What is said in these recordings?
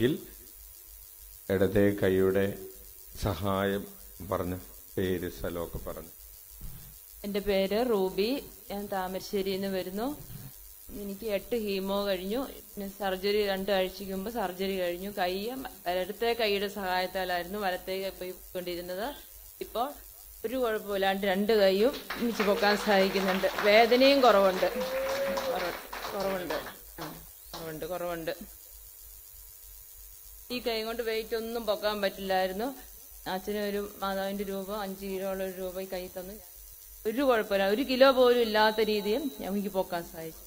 എങ്കിൽ ഇടതേ കൈയുടെ സഹായം പറഞ്ഞ പേര് സ്ഥലമൊക്കെ പറഞ്ഞു. എൻ്റെ പേര് റൂബി. ഞാൻ താമരശ്ശേരിയിൽ നിന്ന് വരുന്നു. എനിക്ക് 8 ഹീമോ കഴിഞ്ഞു. പിന്നെ സർജറി 2 ആഴ്ചയ്ക്ക് മുമ്പ് സർജറി കഴിഞ്ഞു. ഇടത്തെ കൈയുടെ സഹായത്താലായിരുന്നു വലത്തേ പോയിക്കൊണ്ടിരുന്നത്. ഇപ്പോൾ ഒരു കുഴപ്പമില്ലാണ്ട് 2 കൈയും എനിക്ക് പൊക്കാൻ സഹായിക്കുന്നുണ്ട്. വേദനയും കുറവുണ്ട്. ഈ കൈ കൊണ്ട് വെയിറ്റ് ഒന്നും പൊക്കാൻ പറ്റില്ലായിരുന്നു. അച്ഛന് ഒരു മാതാവിന്റെ രൂപം 5 കിലോ ഉള്ള ഒരു രൂപ ഈ കൈ തന്നു. ഒരു കുഴപ്പമില്ല, 1 കിലോ പോലും ഇല്ലാത്ത രീതിയിൽ എനിക്ക് പൊക്കാൻ സാധിച്ചു.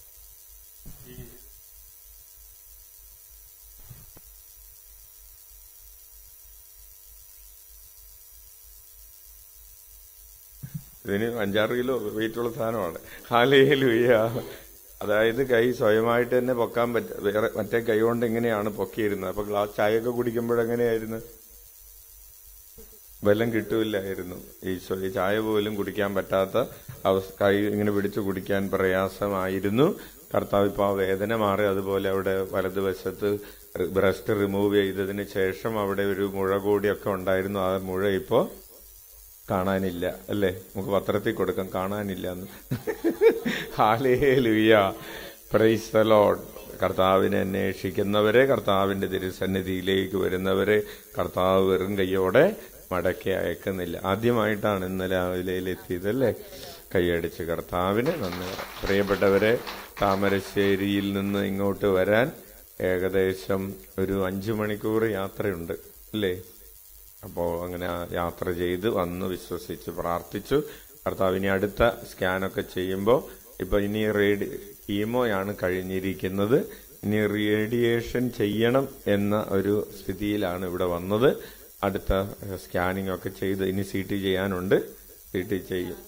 ഇതിന് 5-6 കിലോ വെയിറ്റുള്ള സാധനമാണ്. ഹല്ലേലൂയ. അതായത് കൈ സ്വയമായിട്ട് തന്നെ പൊക്കാൻ വേറെ മറ്റേ കൈ കൊണ്ട് എങ്ങനെയാണ് പൊക്കിയിരുന്നത്? അപ്പൊ ഗ്ലാസ് ചായയൊക്കെ കുടിക്കുമ്പോഴെങ്ങനെയായിരുന്നു? വെള്ളം കിട്ടൂല്ലായിരുന്നു. ഈ ചായ പോലും കുടിക്കാൻ പറ്റാത്ത കൈ ഇങ്ങനെ പിടിച്ചു കുടിക്കാൻ പ്രയാസമായിരുന്നു. കർത്താവ് ഇപ്പൊ ആ വേദന മാറി. അതുപോലെ അവിടെ വലതുവശത്ത് ബ്രസ്റ്റ് റിമൂവ് ചെയ്തതിന് ശേഷം അവിടെ ഒരു മുഴ കൂടിയൊക്കെ ഉണ്ടായിരുന്നു. ആ മുഴ ഇപ്പോ കാണാനില്ല, അല്ലേ? നമുക്ക് പത്രത്തിൽ കൊടുക്കാം, കാണാനില്ല എന്ന്. Hallelujah, praise the Lord. കർത്താവിനെ അന്വേഷിക്കുന്നവരെ, കർത്താവിന്റെ തിരുസന്നിധിയിലേക്ക് വരുന്നവരെ കർത്താവ് വെറും കൈയോടെ മടക്കി അയക്കുന്നില്ല. ആദ്യമായിട്ടാണ് ഇന്ന് രാവിലെയിലെത്തിയതല്ലേ? കൈയടിച്ച് കർത്താവിന് നന്ദി. പ്രിയപ്പെട്ടവരെ, താമരശ്ശേരിയിൽ നിന്ന് ഇങ്ങോട്ട് വരാൻ ഏകദേശം ഒരു 5 മണിക്കൂർ യാത്രയുണ്ട്, അല്ലേ? അപ്പോൾ അങ്ങനെ യാത്ര ചെയ്ത് വന്ന് വിശ്വസിച്ച് പ്രാർത്ഥിച്ചു. കർത്താവിനെ അടുത്ത സ്കാനൊക്കെ ചെയ്യുമ്പോൾ ഇപ്പൊ ഇനി കീമോയാണ് കഴിഞ്ഞിരിക്കുന്നത്. ഇനി റേഡിയേഷൻ ചെയ്യണം എന്ന ഒരു സ്ഥിതിയിലാണ് ഇവിടെ വന്നത്. അടുത്ത സ്കാനിങ് ഒക്കെ ചെയ്ത് ഇനി CT ചെയ്യാനുണ്ട്. CT ചെയ്യും.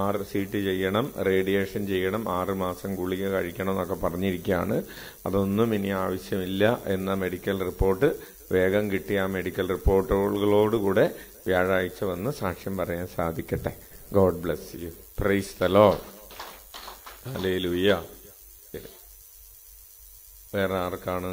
6 CT ചെയ്യണം, റേഡിയേഷൻ ചെയ്യണം, 6 മാസം ഗുളിക കഴിക്കണം എന്നൊക്കെ പറഞ്ഞിരിക്കുകയാണ്. അതൊന്നും ഇനി ആവശ്യമില്ല എന്ന മെഡിക്കൽ റിപ്പോർട്ട് വേഗം കിട്ടിയ ആ മെഡിക്കൽ റിപ്പോർട്ടുകളോടുകൂടെ വ്യാഴാഴ്ച വന്ന് സാക്ഷ്യം പറയാൻ സാധിക്കട്ടെ. God bless you. Praise the Lord. Hallelujah. വേറെ ആർക്കാണ്